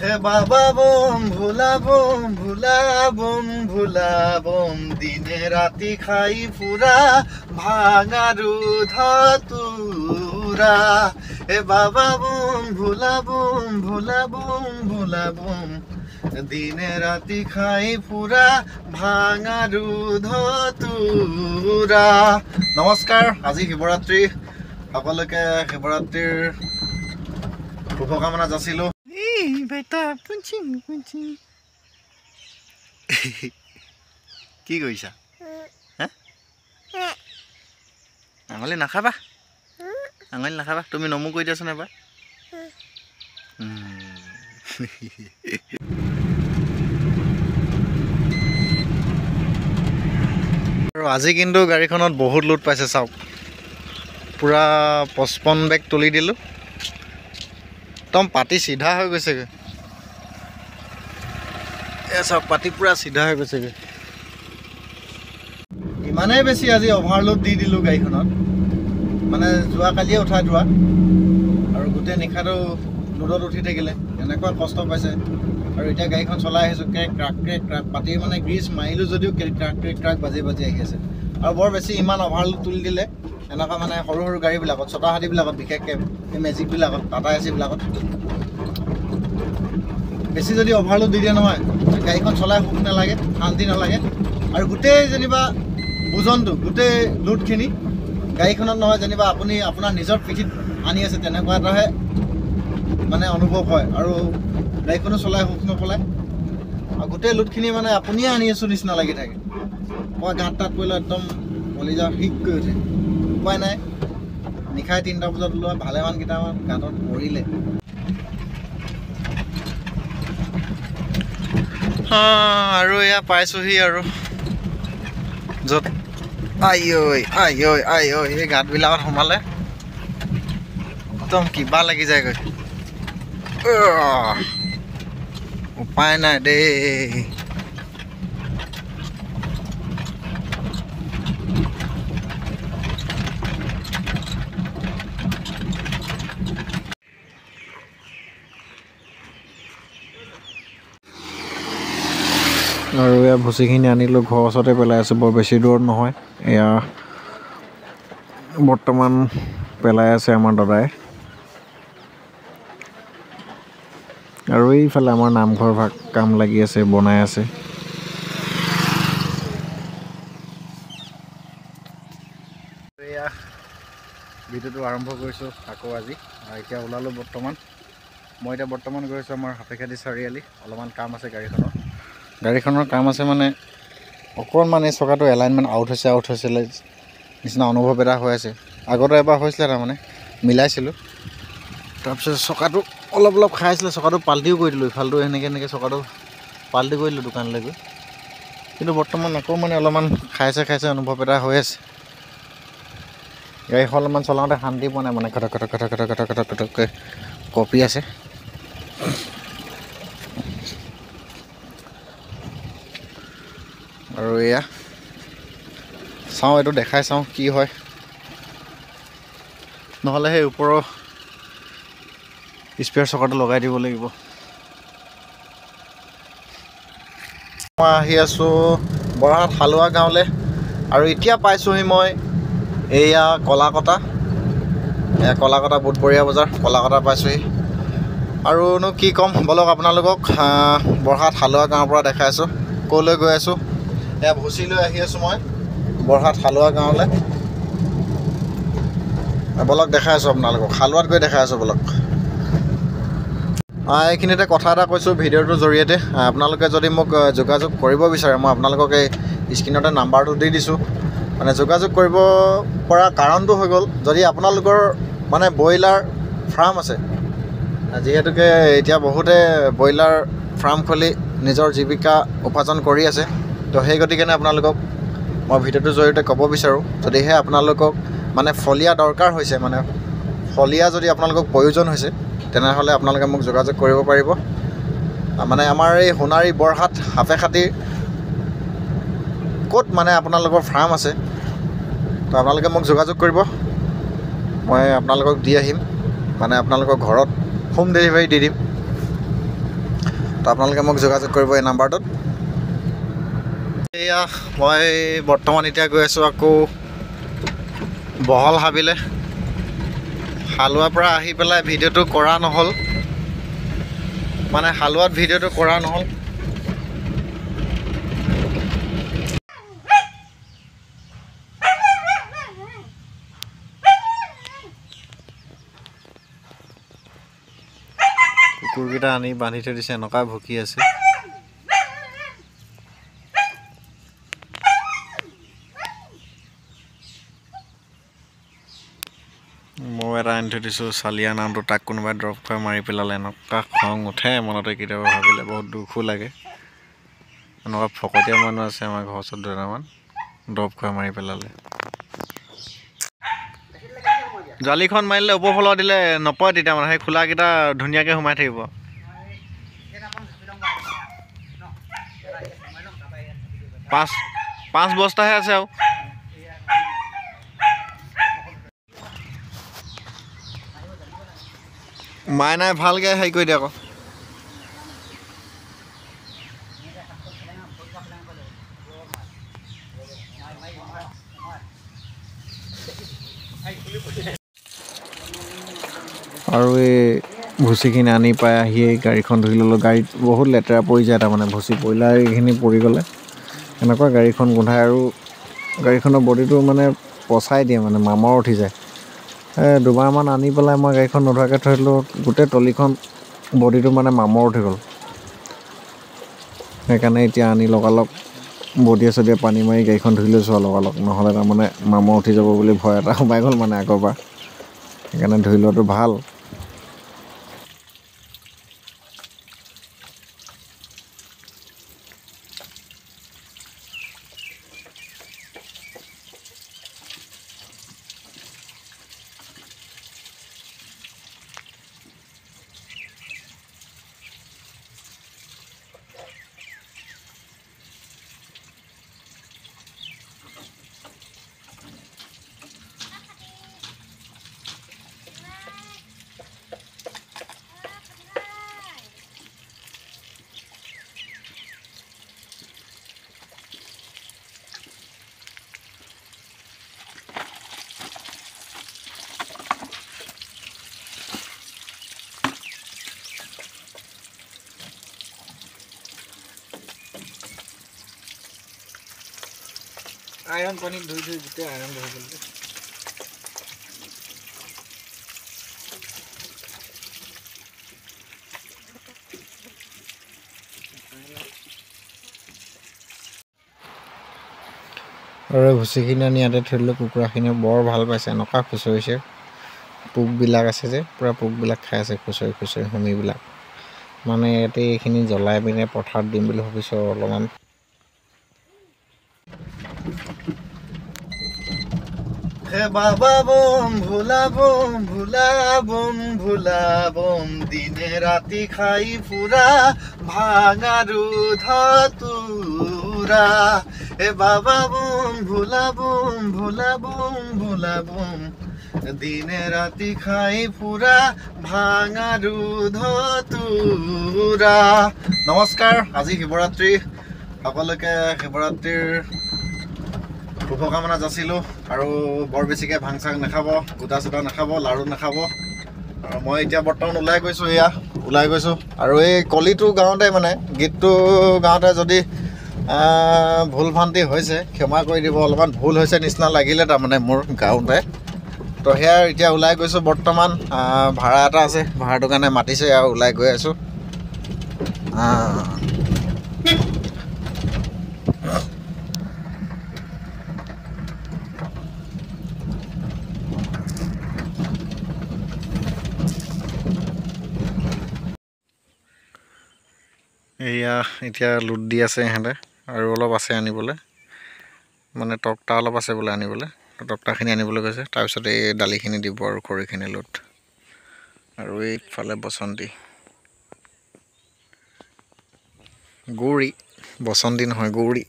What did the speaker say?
হে বাবা বোম ভোলা বোম ভোলা বোম ভোলা বোম দিনে রাতি খাই ফুরা ভাঙারু ধতুরা হে বাবা বোম ভোলা বোম ভোলা বোম ভোলা বোম দিনে ৰাতি খাই ফুৰা ভাঙাৰু ধতুৰা। নমস্কাৰ, আজি শিৱৰাত্ৰি, সকলোকে শিৱৰাত্ৰিৰ শুভকামনা যাচিলোঁ। কি কৰিছা? আঙুলি নাখাবা, আঙুলি নাখাবা। তুমি নমু কৰি দিয়াচোন এবাৰ। আৰু আজি কিন্তু গাড়ীখনত বহুত লোড পাইছে চাওক। পূৰা 55 বেগ তুলি দিলোঁ, একদম পাতি চিধা হৈ গৈছেগৈ। এই চাওক, পাতি পূৰা চিধা হৈ গৈছেগৈ। ইমানেই বেছি আজি অভাৰলোড দি দিলোঁ গাড়ীখনত, মানে যোৱাকালিয়ে উঠাই থোৱা, আৰু গোটেই নিশাটো লোডত উঠি থাকিলে এনেকুৱা কষ্ট পাইছে। আৰু এতিয়া গাড়ীখন চলাই আহিছোঁ, ক্ৰেক ক্ৰাক পাতি মানে গ্ৰীজ মাৰিলোঁ যদিও ক্ৰাক বাজি আহি আছে। আৰু বৰ বেছি ইমান অভাৰলোড তুলি দিলে এনেকুৱা মানে সৰু সৰু গাড়ীবিলাকত, ছটা হাতীবিলাকত, বিশেষকৈ এই মেজিকবিলাকত, টাটা এচিবিলাকত বেছি যদি অভাৰলোড দি দিয়ে নহয়, গাড়ীখন চলাই সুখ নালাগে, শান্তি নালাগে। আৰু গোটেই যেনিবা ওজনটো, গোটেই লোডখিনি গাড়ীখনত নহয়, যেনিবা আপুনি আপোনাৰ নিজৰ পিঠিত আনি আছে, তেনেকুৱা এটাহে মানে অনুভৱ হয়। আৰু গাড়ীখনো চলাই সুখ নপলায়, আৰু গোটেই লোডখিনি মানে আপুনিয়ে আনি আছোঁ নিচিনা লাগি থাকে। মই গাঁত তাত পৰিলে একদম কলিজা শিক কৰি উঠে। উপায় নাই, নিশাই 3টা বজাত ওলোৱা, ভালেমান কেইটামান গাঁতত পৰিলে। আৰু এয়া পাইছোঁহি আৰু য'ত আই এই গাঁতবিলাকত সোমালে একদম কিবা লাগি যায়গৈ। উপায় নাই দেই। আৰু এয়া ভুচিখিনি আনিলোঁ, ঘৰৰ ওচৰতে পেলাই আছোঁ, বৰ বেছি দূৰত নহয়। এয়া বৰ্তমান পেলাই আছে আমাৰ দাদাই। আৰু এইফালে আমাৰ নামঘৰ ভাগ কাম লাগি আছে, বনাই আছে। এয়া ভিডিঅ'টো আৰম্ভ কৰিছোঁ আকৌ আজি। এতিয়া ওলালোঁ বৰ্তমান। মই এতিয়া বৰ্তমান গৈ আছোঁ আমাৰ হাতীখাটি চাৰিআলি। অলপমান কাম আছে গাড়ীখনৰ কাম আছে, মানে অকণমান এই চকাটো এলাইনমেণ্ট আউট হৈছিলে নিচিনা অনুভৱ এটা হৈ আছে। আগতে এবাৰ হৈছিলে, তাৰমানে মিলাইছিলোঁ, তাৰপিছত চকাটো অলপ খাই আছিলে, চকাটো পাল্টিও কৰি দিলোঁ। ইফালটো এনেকৈ চকাটো পাল্টি কৰি দিলোঁ দোকানলৈ গৈ। কিন্তু বৰ্তমান আকৌ মানে অলপমান খাইছে অনুভৱ এটা হৈ আছে। গাড়ীখন অলপমান চলাওঁতে শান্তি পোৱা নাই, মানে খটককৈ কঁপি আছে। আৰু এয়া চাওঁ, এইটো দেখাই চাওঁ কি হয়, নহ'লে সেই ওপৰৰ স্পেয়াৰ চকাটো লগাই দিব লাগিব। মই আহি আছোঁ বৰহাট হালোৱা গাঁৱলৈ, আৰু এতিয়া পাইছোঁহি মই এয়া কলাকটা বুধবৰীয়া বজাৰ, কলাকটা পাইছোঁহি। আৰুনো কি ক'ম, বলক আপোনালোকক বৰহাট হালোৱা গাঁৱৰ পৰা দেখাইছোঁ ক'লৈ গৈ আছোঁ। এয়া ভুচি লৈ আহি আছোঁ মই বৰহাট হালোৱা গাঁৱলৈ। বলক দেখাই আছোঁ আপোনালোকক, হালোৱাত গৈ দেখাই আছোঁ বলক। এইখিনিতে কথা এটা কৈছোঁ ভিডিঅ'টোৰ জৰিয়তে। আপোনালোকে যদি মোক যোগাযোগ কৰিব বিচাৰে, মই আপোনালোকক এই স্ক্ৰীণতে নাম্বাৰটো দি দিছোঁ। মানে যোগাযোগ কৰিব পৰা কাৰণটো হৈ গ'ল, যদি আপোনালোকৰ মানে ব্ৰইলাৰ ফাৰ্ম আছে, যিহেতুকে এতিয়া বহুতে ব্ৰইলাৰ ফাৰ্ম খুলি নিজৰ জীৱিকা উপাৰ্জন কৰি আছে, তো সেই গতিকে আপোনালোকক মই ভিডিঅ'টোৰ জৰিয়তে ক'ব বিচাৰোঁ, যদিহে আপোনালোকক মানে ফলীয়া দৰকাৰ হৈছে, মানে ফলীয়া যদি আপোনালোকক প্ৰয়োজন হৈছে, তেনেহ'লে আপোনালোকে মোক যোগাযোগ কৰিব পাৰিব। মানে আমাৰ এই সোণাৰী বৰহাট সাপেখাতিৰ ক'ত মানে আপোনালোকৰ ফাৰ্ম আছে, তো আপোনালোকে মোক যোগাযোগ কৰিব, মই আপোনালোকক দি আহিম। মানে আপোনালোকৰ ঘৰত হোম ডেলিভাৰী দি দিম। তো আপোনালোকে মোক যোগাযোগ কৰিব এই নাম্বাৰটোত। এয়া মই বৰ্তমান এতিয়া গৈ আছোঁ আকৌ বহল হাবিলে। হালোৱাৰ পৰা আহি পেলাই ভিডিঅ'টো কৰা নহ'ল, মানে হালোৱাত ভিডিঅ'টো কৰা নহ'ল। কুকুৰকেইটা আনি বান্ধি থৈ দিছে, এনেকুৱা ভুকি আছে। মই এটা আনি থৈ দিছোঁ চালিয়া নামটো, তাক কোনোবাই দৰৱ খুৱাই মাৰি পেলালে। এনেকুৱা খং উঠে মনতে কেতিয়াবা ভাবিলে, বহুত দুখো লাগে। এনেকুৱা ফকতীয়া মানুহ আছে আমাৰ ঘৰৰ ওচৰত দুটামান, দৰৱ খুৱাই মাৰি পেলালে। জালিখন মাৰিলে ওপৰফালৰ দিলে নপৰে, তেতিয়া মানে সেই খোলাকেইটা ধুনীয়াকৈ সোমাই থাকিব। পাঁচ বস্তাহে আছে আৰু। মায়ে নাই, ভালকৈ হেৰি কৰি দিয়ে আকৌ। আৰু এই ভুচিখিনি আনি পাই আহি গাড়ীখন ধুই ল'লোঁ। গাড়ীত বহুত লেতেৰা পৰি যায়, তাৰমানে ভুচি পৰিলে এইখিনি পৰি গ'লে এনেকুৱা গাড়ীখন গোন্ধায়। আৰু গাড়ীখনৰ বডিটো মানে পচাই দিয়ে, মানে মামৰ উঠি যায়। দুবাৰমান আনি পেলাই মই গাড়ীখন নোধোৱাকৈ থৈ দিলোঁ, গোটেই তলিখন বডিটো মানে মামৰ উঠি গ'ল। সেইকাৰণে এতিয়া আনি লগালগ বডিয়ে চডিয়ে পানী মাৰি গাড়ীখন ধুই লৈছোঁ আৰু লগালগ, নহ'লে তাৰমানে মামৰ উঠি যাব বুলি ভয় এটা সোমাই গ'ল মানে আগৰ পৰা। সেইকাৰণে ধুই লোৱাটো ভাল। আইৰণ পানীত ধুই গোটেই আইৰণ ধৰি গ'ল। আৰু ভুচিখিনি আনি ইয়াতে থৈ দিলোঁ। কুকুৰাখিনিয়ে বৰ ভাল পাইছে, এনেকুৱা খুচৰিছে। পোকবিলাক আছে যে, পূৰা পোকবিলাক খাই আছে খুচৰি খুচৰি হুমিবিলাক। মানে ইয়াতে এইখিনি জ্বলাই পিনে পথাৰত দিম বুলি ভাবিছোঁ অলপমান। হে বাবা বম ভোলা বম ভোলা বম ভোলা বম, দিনে ৰাতি খাই ফুৰা ভাঙাৰু ধতুৰা। হে বাবা বম ভোলা বম ভোলা বম ভোলা বম, দিনে ৰাতি খাই ফুৰা ভাঙাৰু ধতুৰা। নমস্কাৰ, আজি শিৱৰাত্ৰি। সকলোকে শিৱৰাত্ৰিৰ শুভকামনা যাচিলোঁ। আৰু বৰ বেছিকৈ ভাং চাং নাখাব, গোটা চোটা নাখাব, লাড়ু নাখাব। আৰু মই এতিয়া বৰ্তমান ওলাই গৈছোঁ, ওলাই গৈছোঁ। আৰু এই কলিটো গাঁৱতে, মানে গীতটো গাঁৱতে যদি ভুল ভ্ৰান্তি হৈছে ক্ষমা কৰি দিব। অলপমান ভুল হৈছে নিচিনা লাগিলে তাৰমানে মোৰ গাঁৱতে। তো সেয়া এতিয়া ওলাই গৈছোঁ বৰ্তমান। ভাড়া এটা আছে, ভাড়াটোৰ কাৰণে মাতিছে আৰু ওলাই গৈ আছোঁ। এয়া এতিয়া লোড দি আছে ইহঁতে, আৰু অলপ আছে আনিবলৈ, মানে তক্তা অলপ আছে বোলে আনিবলৈ। তক্তাখিনি আনিবলৈ গৈছে। তাৰপিছত এই দালিখিনি দিব আৰু খৰিখিনি লোড। আৰু এইফালে বসন্তী, গৌৰী, বসন্তী নহয় গৌৰী।